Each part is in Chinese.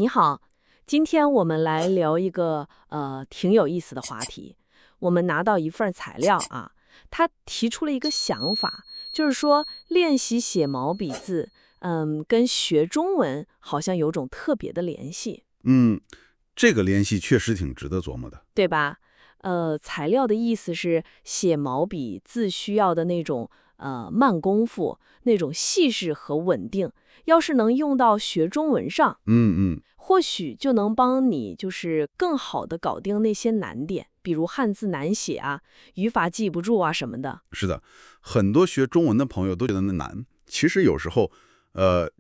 你好，今天我们来聊一个挺有意思的话题。我们拿到一份材料啊，他提出了一个想法，就是说练习写毛笔字，跟学中文好像有种特别的联系，嗯，这个联系确实挺值得琢磨的。对吧？材料的意思是写毛笔字需要的那种慢功夫，那种细致和稳定，要是能用到学中文上。嗯，或许就能帮你就是更好的搞定那些难点，比如汉字难写啊、语法记不住啊什么的。是的，很多学中文的朋友都觉得那难，其实有时候，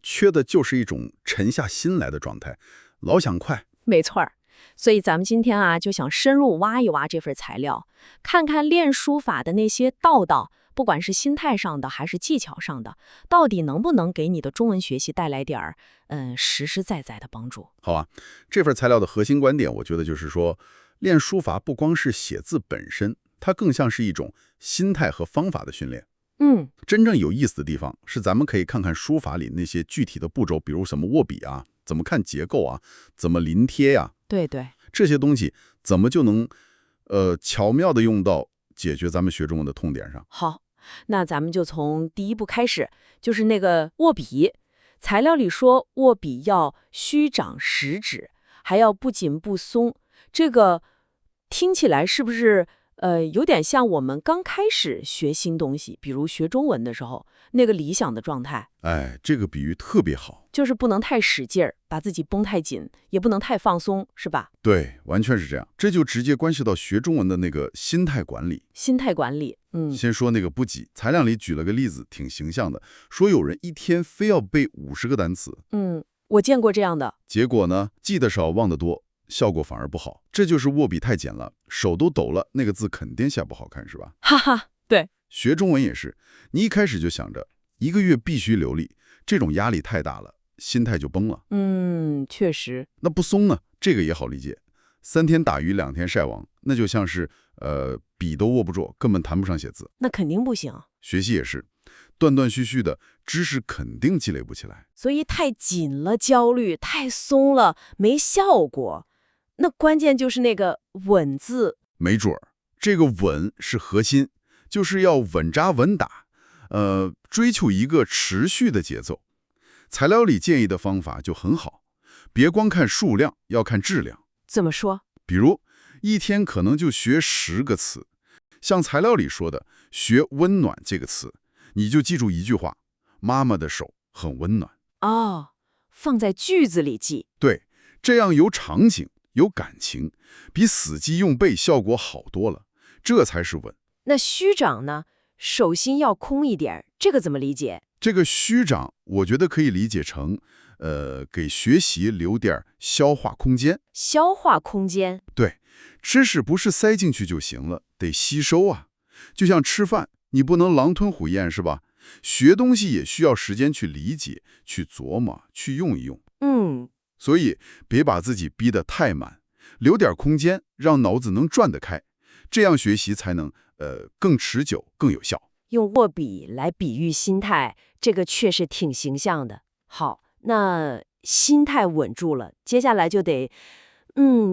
缺的就是一种沉下心来的状态，老想快。没错儿，所以咱们今天啊就想深入挖一挖这份材料，看看练书法的那些道，不管是心态上的还是技巧上的，到底能不能给你的中文学习带来点儿实实在在的帮助。好啊，这份材料的核心观点，我觉得就是说，练书法不光是写字本身，它更像是一种心态和方法的训练。嗯，真正有意思的地方是，咱们可以看看书法里那些具体的步骤，比如什么握笔啊，怎么看结构啊，怎么临贴呀、对对。这些东西怎么就能巧妙的用到解决咱们学中文的痛点上？好，那咱们就从第一步开始，就是那个握笔。材料里说握笔要虚掌实指，还要不紧不松。这个听起来是不是有点像我们刚开始学新东西，比如学中文的时候那个理想的状态？哎，这个比喻特别好。就是不能太使劲儿，把自己绷太紧，也不能太放松，是吧？对，完全是这样。这就直接关系到学中文的那个心态管理。心态管理，先说那个不急，材料里举了个例子，挺形象的，说有人一天非要背50个单词，我见过这样的，结果呢，记得少忘得多，效果反而不好。这就是握笔太紧了，手都抖了，那个字肯定下不好看，是吧？哈哈，对，学中文也是，你一开始就想着1个月必须流利，这种压力太大了，心态就崩了。确实，那不松呢？这个也好理解，3天打鱼2天晒网，那就像是笔都握不住，根本谈不上写字。那肯定不行。学习也是，断断续续的知识肯定积累不起来。所以太紧了，焦虑；太松了，没效果。那关键就是那个“稳”字。没准儿，这个稳是核心，就是要稳扎稳打，追求一个持续的节奏。材料里建议的方法就很好，别光看数量，要看质量。怎么说？比如，一天可能就学10个词，像材料里说的，学“温暖”这个词，你就记住一句话：妈妈的手很温暖。哦，放在句子里记。对，这样有场景、有感情，比死记硬背效果好多了。这才是稳。那虚掌呢？手心要空一点，这个怎么理解？这个虚掌，我觉得可以理解成，给学习留点消化空间。消化空间。对，知识不是塞进去就行了，得吸收啊。就像吃饭，你不能狼吞虎咽，是吧？学东西也需要时间去理解、去琢磨、去用一用。所以别把自己逼得太满，留点空间，让脑子能转得开，这样学习才能更持久、更有效。用握笔来比喻心态，这个确实挺形象的。好，那心态稳住了，接下来就得，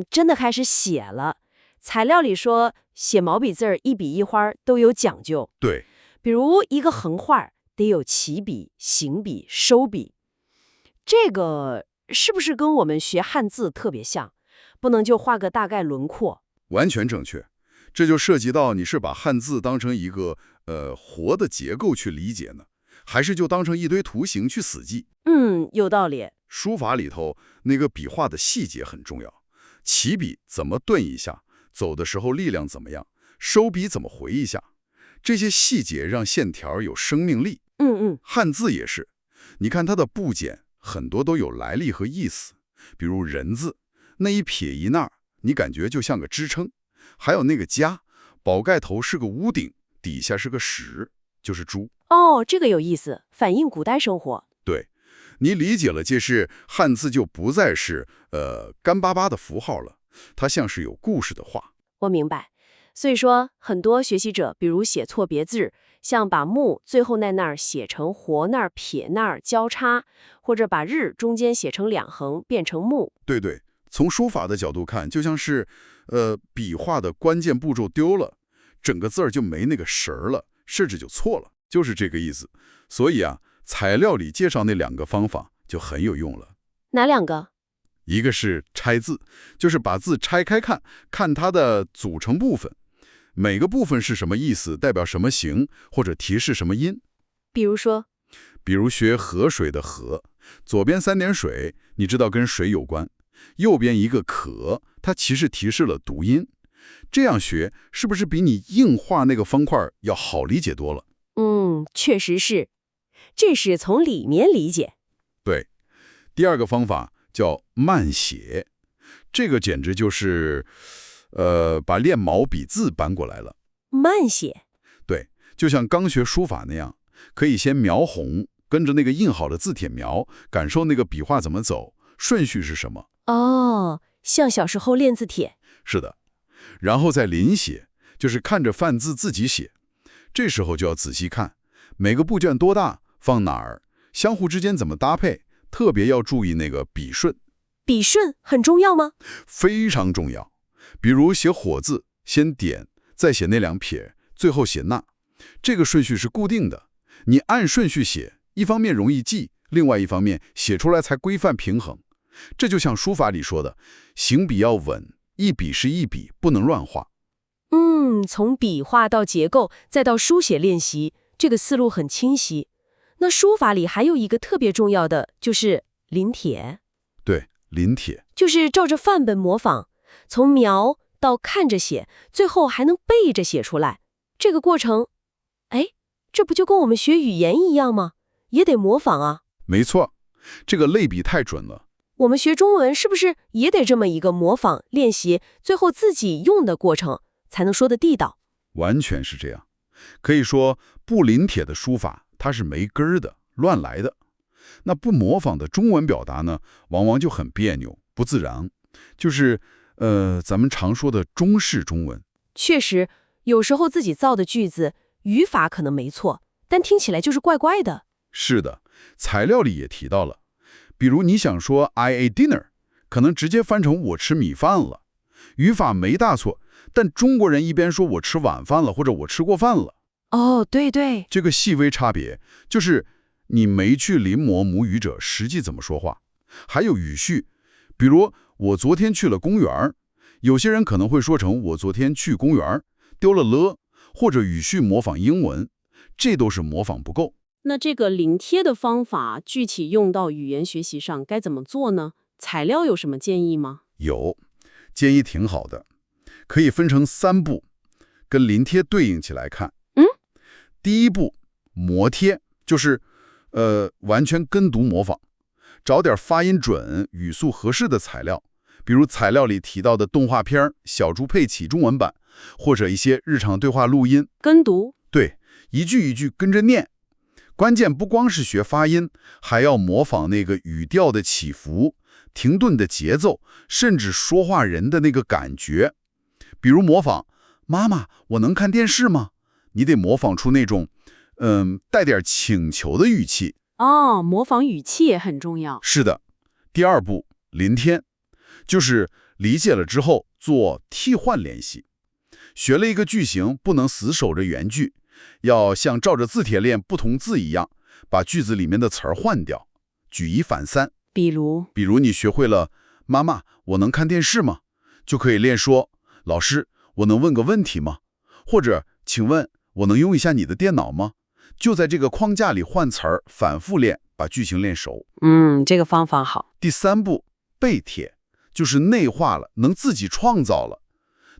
真的开始写了。材料里说，写毛笔字儿一笔一画都有讲究，对，比如一个横画得有起笔、行笔、收笔，这个是不是跟我们学汉字特别像？不能就画个大概轮廓。完全正确。这就涉及到你是把汉字当成一个活的结构去理解呢，还是就当成一堆图形去死记？有道理。书法里头那个笔画的细节很重要，起笔怎么顿一下，走的时候力量怎么样，收笔怎么回一下，这些细节让线条有生命力。汉字也是，你看它的部件很多都有来历和意思，比如人字，那一撇一捺，你感觉就像个支撑。还有那个家，宝盖头是个屋顶，底下是个石，就是猪。哦，这个有意思，反映古代生活。对，你理解了，这是汉字就不再是干巴巴的符号了，它像是有故事的话。我明白。所以说，很多学习者，比如写错别字，像把木最后那儿写成活那儿、撇那儿交叉，或者把日中间写成两横变成木。对对，从书法的角度看，就像是笔画的关键步骤丢了，整个字儿就没那个神儿了，甚至就错了，就是这个意思。所以啊，材料里介绍那2个方法就很有用了。哪2个？一个是拆字，就是把字拆开看，看它的组成部分，每个部分是什么意思，代表什么形，或者提示什么音。比如学河水的河，左边3点水，你知道跟水有关，右边一个可，它其实提示了读音。这样学是不是比你硬画那个方块要好理解多了？确实是，这是从里面理解。对，第2个方法叫慢写，这个简直就是把练毛笔字搬过来了。慢写？对，就像刚学书法那样，可以先描红，跟着那个印好的字帖描，感受那个笔画怎么走，顺序是什么。哦，像小时候练字帖。是的，然后再临写，就是看着范字自己写。这时候就要仔细看每个部件多大，放哪儿，相互之间怎么搭配，特别要注意那个笔顺。笔顺很重要吗？非常重要。比如写火字，先点，再写那2撇，最后写捺，这个顺序是固定的。你按顺序写，一方面容易记，另外一方面写出来才规范平衡。这就像书法里说的，行笔要稳，一笔是一笔，不能乱画。从笔画到结构，再到书写练习，这个思路很清晰。那书法里还有一个特别重要的，就是临帖。对，临帖就是照着范本模仿，从描到看着写，最后还能背着写出来。这个过程，这不就跟我们学语言一样吗？也得模仿啊。没错，这个类比太准了。我们学中文是不是也得这么一个模仿练习，最后自己用的过程，才能说得地道？完全是这样。可以说，不临帖的书法它是没根儿的，乱来的。那不模仿的中文表达呢，往往就很别扭，不自然。就是咱们常说的中式中文。确实，有时候自己造的句子语法可能没错，但听起来就是怪怪的。是的，材料里也提到了。比如你想说 I ate dinner， 可能直接翻成我吃米饭了，语法没大错，但中国人一边说我吃晚饭了，或者我吃过饭了。哦，对对，这个细微差别就是你没去临摹母语者实际怎么说话。还有语序，比如我昨天去了公园，有些人可能会说成我昨天去公园，丢了了，或者语序模仿英文，这都是模仿不够。那这个临帖的方法具体用到语言学习上该怎么做呢？材料有什么建议吗？有，建议挺好的，可以分成3步，跟临帖对应起来看。第1步，模帖，就是完全跟读模仿，找点发音准、语速合适的材料，比如材料里提到的动画片《小猪佩奇》中文版，或者一些日常对话录音。跟读？对，一句一句跟着念。关键不光是学发音，还要模仿那个语调的起伏、停顿的节奏，甚至说话人的那个感觉。比如模仿妈妈，我能看电视吗？你得模仿出那种带点请求的语气。模仿语气也很重要。是的。第2步，临帖，就是理解了之后做替换练习。学了一个句型，不能死守着原句，要像照着字帖练不同字一样，把句子里面的词儿换掉，举一反三。比如你学会了妈妈，我能看电视吗？就可以练说老师，我能问个问题吗？或者请问我能用一下你的电脑吗？就在这个框架里换词儿，反复练，把句型练熟。这个方法好。第3步，背帖，就是内化了，能自己创造了。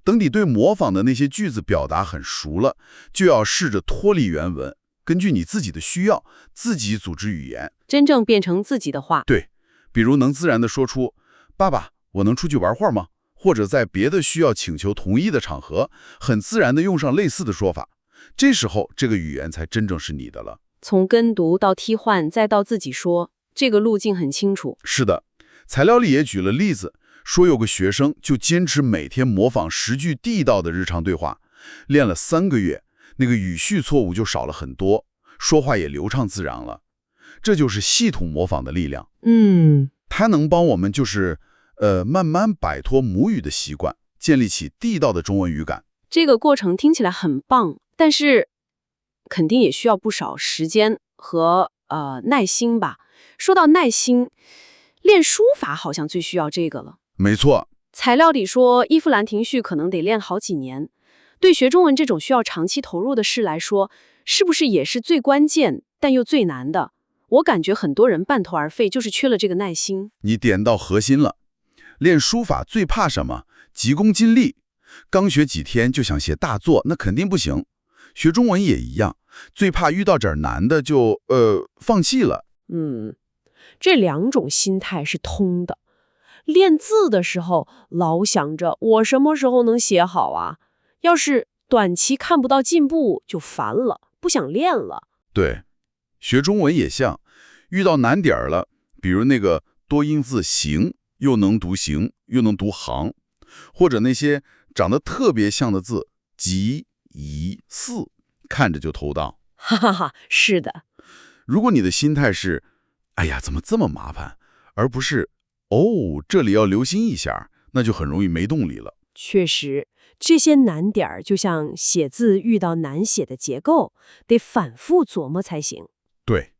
等你对模仿的那些句子表达很熟了，就要试着脱离原文，根据你自己的需要，自己组织语言，真正变成自己的话。对，比如能自然地说出爸爸，我能出去玩会儿吗？或者在别的需要请求同意的场合，很自然地用上类似的说法。这时候，这个语言才真正是你的了。从跟读到替换，再到自己说，这个路径很清楚。是的，材料里也举了例子，说有个学生就坚持每天模仿10句地道的日常对话，练了3个月，那个语序错误就少了很多，说话也流畅自然了。这就是系统模仿的力量。它能帮我们慢慢摆脱母语的习惯，建立起地道的中文语感。这个过程听起来很棒，但是肯定也需要不少时间和耐心吧。说到耐心，练书法好像最需要这个了。没错，材料里说依附兰亭序可能得练好几年，对学中文这种需要长期投入的事来说，是不是也是最关键但又最难的？我感觉很多人半途而废，就是缺了这个耐心。你点到核心了。练书法最怕什么？急功近利。刚学几天就想写大作，那肯定不行。学中文也一样，最怕遇到点难的就放弃了。这两种心态是通的。练字的时候，老想着我什么时候能写好啊？要是短期看不到进步，就烦了，不想练了。对，学中文也像，遇到难点儿了，比如那个多音字行，又能读行，又能读行，或者那些长得特别像的字吉、夷、四，看着就头大。哈哈哈，是的。如果你的心态是哎呀，怎么这么麻烦，而不是哦，这里要留心一下，那就很容易没动力了。确实，这些难点儿就像写字遇到难写的结构，得反复琢磨才行。对，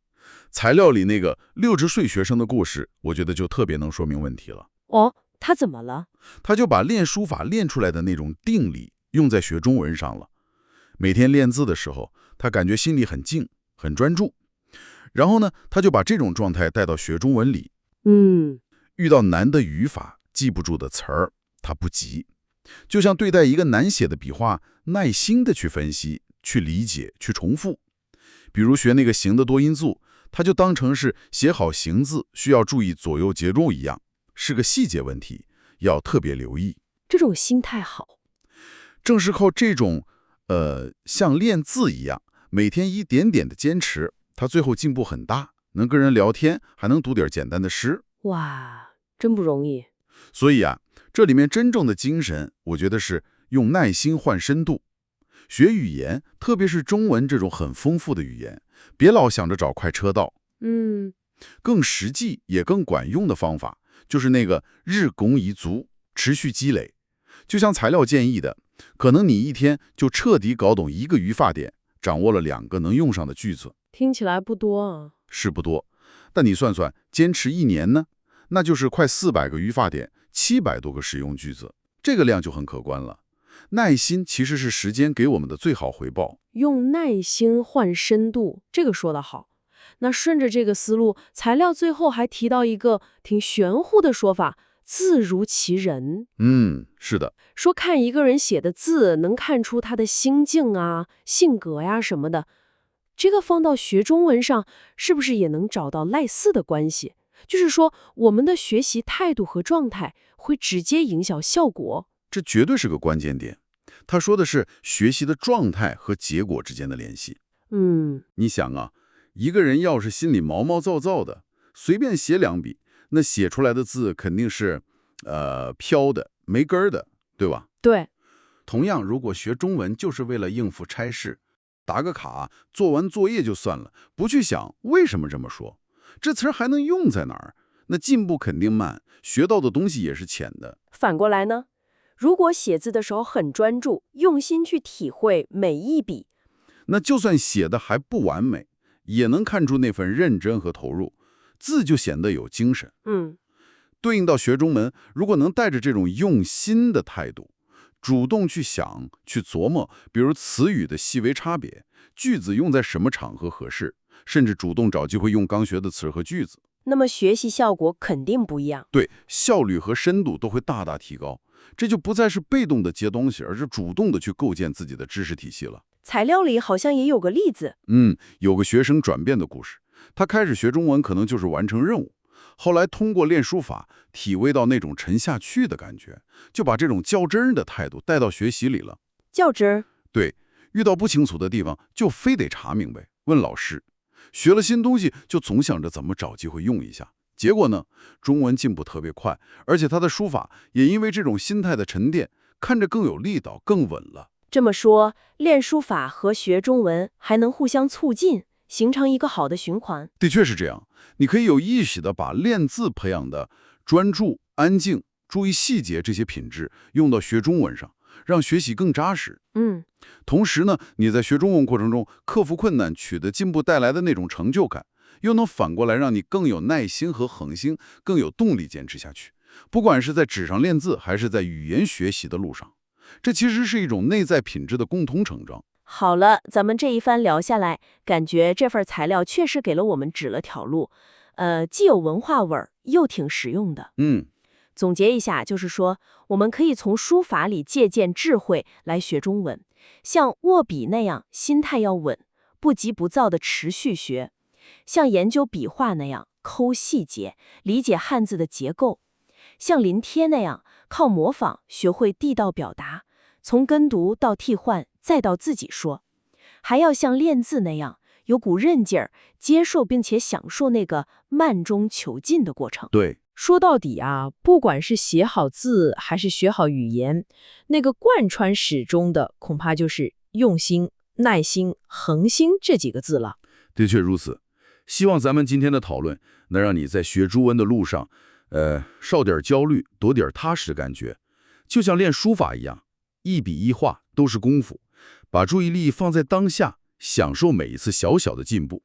材料里那个60岁学生的故事，我觉得就特别能说明问题了。哦，他怎么了？他就把练书法练出来的那种定力用在学中文上了。每天练字的时候，他感觉心里很静，很专注。然后呢，他就把这种状态带到学中文里。遇到难的语法、记不住的词儿，他不急，就像对待一个难写的笔画，耐心的去分析、去理解、去重复。比如学那个行的多音字，他就当成是写好行字需要注意左右节奏一样，是个细节问题，要特别留意。这种心态好。正是靠这种像练字一样，每天一点点的坚持，他最后进步很大，能跟人聊天，还能读点简单的诗。哇，真不容易。所以啊，这里面真正的精神，我觉得是用耐心换深度。学语言，特别是中文这种很丰富的语言，别老想着找快车道。更实际也更管用的方法，就是那个日拱一卒，持续积累。就像材料建议的，可能你一天就彻底搞懂一个语法点，掌握了2个能用上的句子。听起来不多啊。是不多，但你算算，坚持1年呢，那就是快400个语法点，700多个实用句子，这个量就很可观了。耐心其实是时间给我们的最好回报。用耐心换深度，这个说得好。那顺着这个思路，材料最后还提到一个挺玄乎的说法，字如其人。是的。说看一个人写的字，能看出他的心境啊、性格呀什么的。这个放到学中文上，是不是也能找到类似的关系？就是说，我们的学习态度和状态会直接影响效果。这绝对是个关键点。他说的是学习的状态和结果之间的联系。你想啊，一个人要是心里毛毛躁躁的，随便写2笔，那写出来的字肯定是飘的、没根儿的，对吧？对。同样，如果学中文就是为了应付差事，打个卡，做完作业就算了，不去想为什么这么说，这词儿还能用在哪儿，那进步肯定慢，学到的东西也是浅的。反过来呢，如果写字的时候很专注，用心去体会每一笔，那就算写的还不完美，也能看出那份认真和投入，字就显得有精神。对应到学中文，如果能带着这种用心的态度，主动去想、去琢磨，比如词语的细微差别，句子用在什么场合合适，甚至主动找机会用刚学的词和句子，那么学习效果肯定不一样。对，效率和深度都会大大提高。这就不再是被动的接东西，而是主动的去构建自己的知识体系了。材料里好像也有个例子。有个学生转变的故事。他开始学中文可能就是完成任务，后来通过练书法，体味到那种沉下去的感觉，就把这种较真儿的态度带到学习里了。较真儿？对，遇到不清楚的地方就非得查明白，问老师。学了新东西就总想着怎么找机会用一下。结果呢，中文进步特别快，而且他的书法也因为这种心态的沉淀，看着更有力道、更稳了。这么说，练书法和学中文还能互相促进，形成一个好的循环。的确是这样，你可以有意识地把练字培养的专注、安静、注意细节这些品质用到学中文上，让学习更扎实。同时呢，你在学中文过程中克服困难、取得进步带来的那种成就感，又能反过来让你更有耐心和恒心，更有动力坚持下去。不管是在纸上练字，还是在语言学习的路上，这其实是一种内在品质的共同成长。好了，咱们这一番聊下来，感觉这份材料确实给了我们指了条路，既有文化味儿，又挺实用的。总结一下，就是说，我们可以从书法里借鉴智慧来学中文，像握笔那样，心态要稳，不急不躁的持续学；像研究笔画那样，抠细节，理解汉字的结构；像临帖那样，靠模仿学会地道表达，从跟读到替换，再到自己说；还要像练字那样，有股韧劲儿，接受并且享受那个慢中求进的过程。对。说到底啊，不管是写好字还是学好语言，那个贯穿始终的，恐怕就是用心、耐心、恒心这几个字了。的确如此。希望咱们今天的讨论能让你在学中文的路上，少点焦虑，多点踏实的感觉。就像练书法一样，一笔一画都是功夫，把注意力放在当下，享受每一次小小的进步。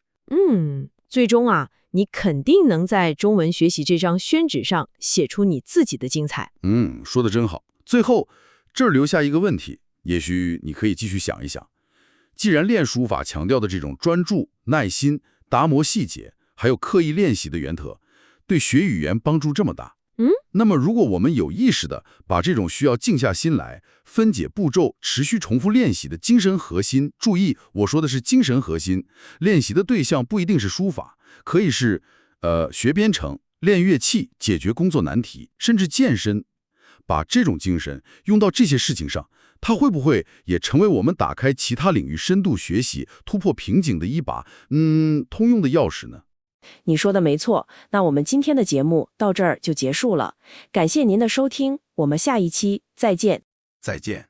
最终啊，你肯定能在中文学习这张宣纸上写出你自己的精彩。说得真好。最后，这儿留下一个问题，也许你可以继续想一想。既然练书法强调的这种专注、耐心、打磨细节，还有刻意练习的原则，对学语言帮助这么大，那么如果我们有意识的把这种需要静下心来、分解步骤、持续重复练习的精神核心，注意，我说的是精神核心，练习的对象不一定是书法，可以是学编程、练乐器、解决工作难题，甚至健身，把这种精神用到这些事情上，它会不会也成为我们打开其他领域深度学习、突破瓶颈的一把通用的钥匙呢？你说的没错，那我们今天的节目到这儿就结束了，感谢您的收听，我们下一期再见。再见。